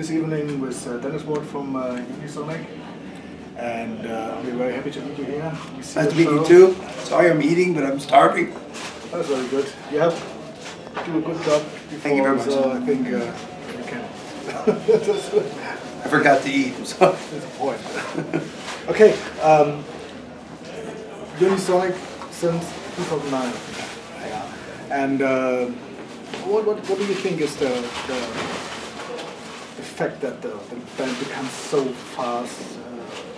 this evening with Dennis from Unisonic, and we're very happy to meet you here. Nice to meet you too. Sorry I'm eating, but I'm starving. That's very good. You have do a good job before, thank you very much. So I think you can. I forgot to eat, so. That's the point. Okay, Unisonic since 2009. Yeah. And what do you think is the fact that the band becomes so fast,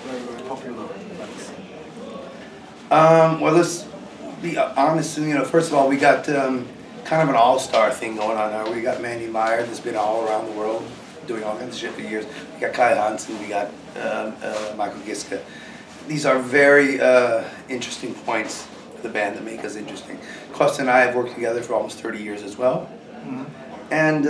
very, very popular? Well, let's be honest. First of all, we got kind of an all-star thing going on now. We got Mandy Meyer, that's been all around the world doing all kinds of shit for years. We got Kai Hansen, we got Michael Giska. These are very interesting points for the band that make us interesting. Costa and I have worked together for almost 30 years as well. Mm-hmm. And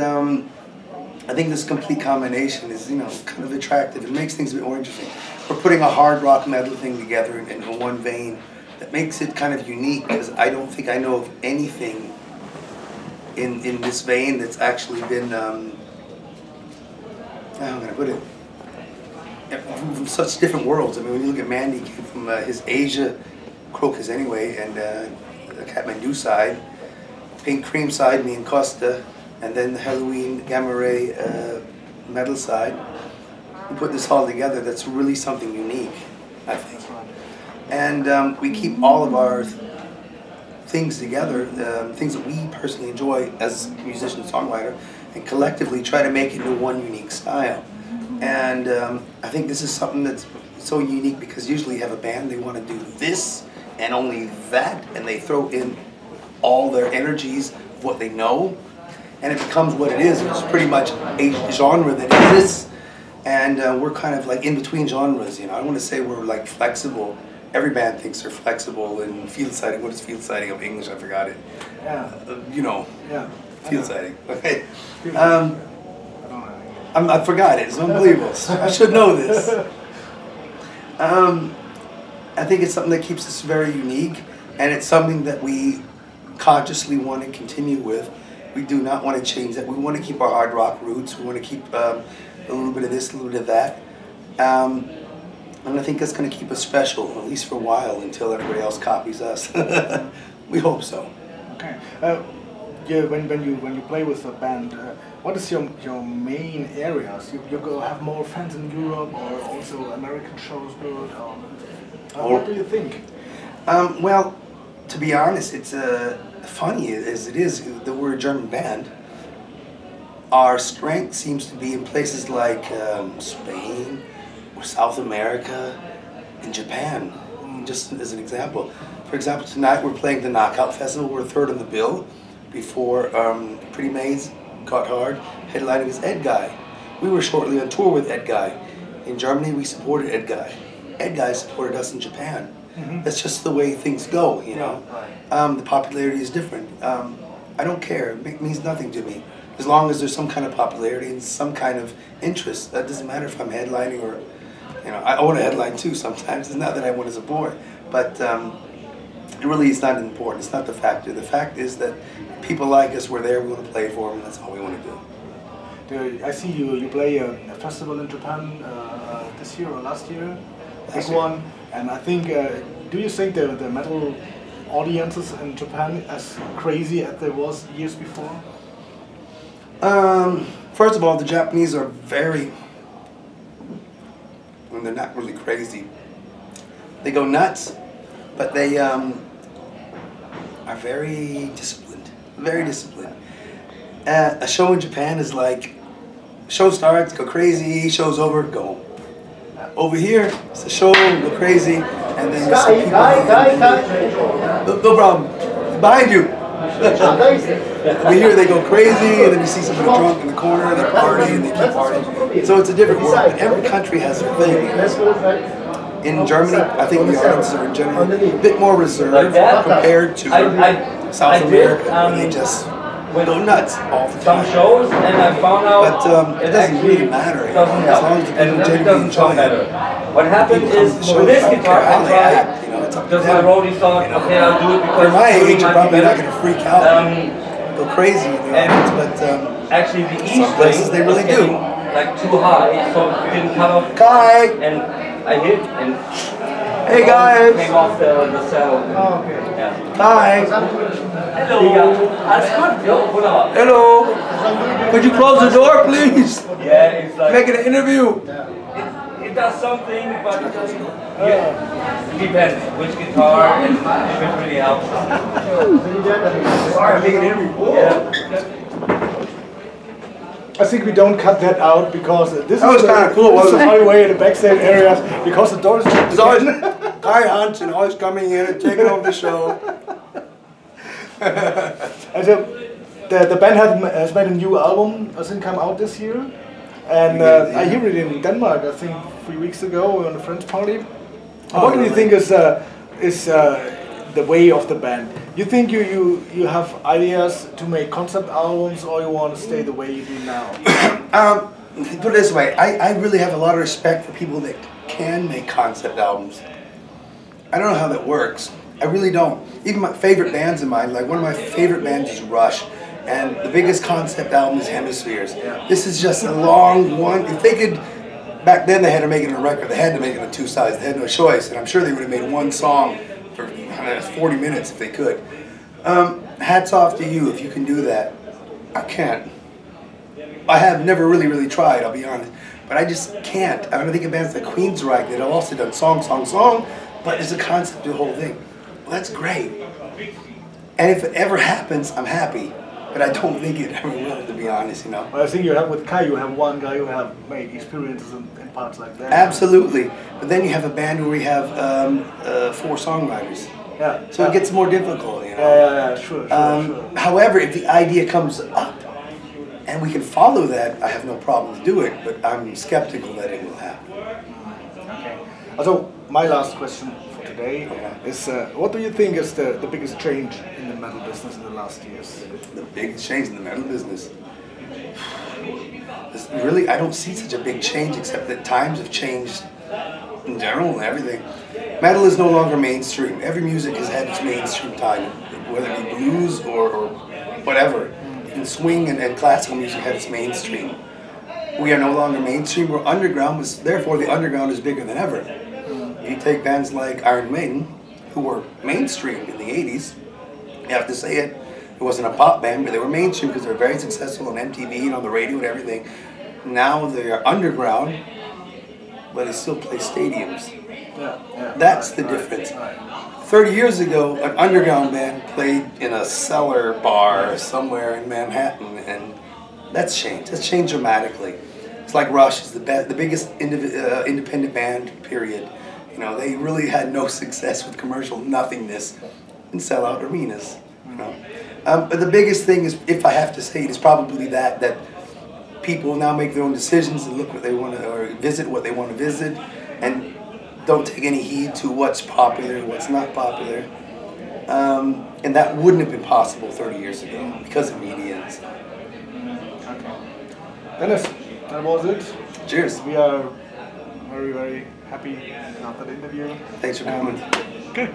I think this complete combination is, kind of attractive. It makes things a bit more interesting. We're putting a hard rock metal thing together in one vein that makes it kind of unique, because I don't think I know of anything in this vein that's actually been, how am I going to put it, from such different worlds. I mean, when you look at Mandy, he came from his Asia crocus anyway, and the Kathmandu side, Pink Cream side, me and Costa, and then the Halloween Gamma Ray metal side. We put this all together. That's really something unique, I think. And we keep all of our things together, things that we personally enjoy as musician and songwriter, and collectively try to make it into one unique style. And I think this is something that's so unique, because usually you have a band, they want to do this and only that, and they throw in all their energies of what they know, and it becomes what it is. It's pretty much a genre that exists, and we're kind of like in between genres. I don't want to say we're like flexible. Every band thinks they're flexible and field siding. What is field siding of English? I forgot it. Yeah. Yeah. Field siding. Okay. I forgot it. It's unbelievable. I should know this. I think it's something that keeps us very unique, and it's something that we consciously want to continue with. We do not want to change that. We want to keep our hard rock roots. We want to keep a little bit of this, a little bit of that. And I think that's going to keep us special, at least for a while, until everybody else copies us. We hope so. Okay. Yeah, when you play with a band, what is your main areas? You go have more fans in Europe, or also American shows good? What do you think? Well, to be honest, it's funny as it is that we're a German band. Our strength seems to be in places like Spain, or South America, and Japan, just as an example. For example, tonight we're playing the Knockout Festival. We're third on the bill, before Pretty Maids, Got Hard, headlining as Ed Guy. We were shortly on tour with Ed Guy. In Germany, we supported Ed Guy. Ed Guy supported us in Japan. Mm-hmm. That's just the way things go, The popularity is different. I don't care. It means nothing to me. As long as there's some kind of popularity and some kind of interest. That doesn't matter if I'm headlining or, I want to headline too sometimes. It's not that I want to support, but it really is not important. It's not the factor. The fact is that people like us, we're there, we want to play for them, and that's all we want to do. I see you play a festival in Japan this year or last year, big one, and I think, do you think the metal audiences in Japan as crazy as there was years before? First of all, the Japanese are very, they're not really crazy. They go nuts, but they are very disciplined. Very disciplined. A show in Japan is like, show starts, go crazy, show's over, go home. Over here, it's a show, go crazy, and then you see people, no problem, behind you. Over here they go crazy, and then you see somebody drunk in the corner, and they party, and they keep partying. So it's a different world, but every country has their thing. In Germany, I think the audiences are generally a bit more reserved compared to South America, where they just go nuts all the time. But it doesn't really matter, as long as the people genuinely enjoy it. What happened is, with this guitar, I tried, because my roadie thought, okay, I'll do it because... For my age, you're probably not going to freak out, go crazy in the audience, but actually the E some places they really do. like too high, so it didn't cut off. Kai! And I hit and Hey guys! came off the saddle. Oh, okay. Yeah. Hi! Hello. Alles gut? Jo, wunderbar. Hello! Could you close the door, please? Yeah, it's like Making an interview. it does something, but it depends which guitar and if it really helps. Sorry, I'm making an interview. Yeah. I think we don't cut that out because this That was is kinda cool, this is wasn't the it? highway in the backstage areas because the door is shut. There's always Kai Hansen always coming in and taking over the show. And the band has made a new album, I think, come out this year. And I hear it in Denmark, I think 3 weeks ago on a friend's party. What do you think is the way of the band? You think you have ideas to make concept albums, or you want to stay the way you do now? Put it this way, I really have a lot of respect for people that can make concept albums. I don't know how that works. I really don't. Even my favorite bands of mine, like one of my favorite bands is Rush, and the biggest concept album is Hemispheres. Yeah. This is just a long one. If they could, back then they had to make it a record. They had to make it in 2 sides. They had no choice, and I'm sure they would have made one song for 40 minutes if they could. Hats off to you if you can do that. I can't. I have never really tried, I'll be honest. But I just can't. I think of bands like Queensryche that have also done song, but it's a concept of the whole thing. Well, that's great. And if it ever happens, I'm happy. But I don't think it ever will, to be honest, you know. Well, I think you have with Kai, you have one guy who have made experiences in parts like that. Absolutely. But then you have a band where we have 4 songwriters. Yeah. So it gets more difficult, you know. Yeah, sure. However, if the idea comes up and we can follow that, I have no problem to do it, but I'm skeptical that it will happen. Okay. Also, my last question for today is, what do you think is the biggest change in the metal business in the last years? The biggest change in the metal business? Really, I don't see such a big change, except that times have changed in general and everything. Metal is no longer mainstream. Every music has had its mainstream time, whether it be blues or whatever. Even swing and classical music had its mainstream. We are no longer mainstream, we're underground, therefore the underground is bigger than ever. If you take bands like Iron Maiden, who were mainstream in the 80s, you have to say it, it wasn't a pop band, but they were mainstream because they were very successful on MTV and on the radio and everything. Now they are underground, but they still play stadiums. That's the difference. 30 years ago, an underground band played in a cellar bar somewhere in Manhattan, and that's changed. That's changed dramatically. It's like Rush is the biggest independent band, period. You know, they really had no success with commercial nothingness and sell out arenas. You know, but the biggest thing is, if I have to say it, is probably that people now make their own decisions and look what they want to, or visit what they want to visit, and don't take any heed to what's popular and what's not popular. And that wouldn't have been possible 30 years ago because of media and stuff. Okay. Dennis, that was it. Cheers. We are very happy after the interview. Thanks for coming. Good.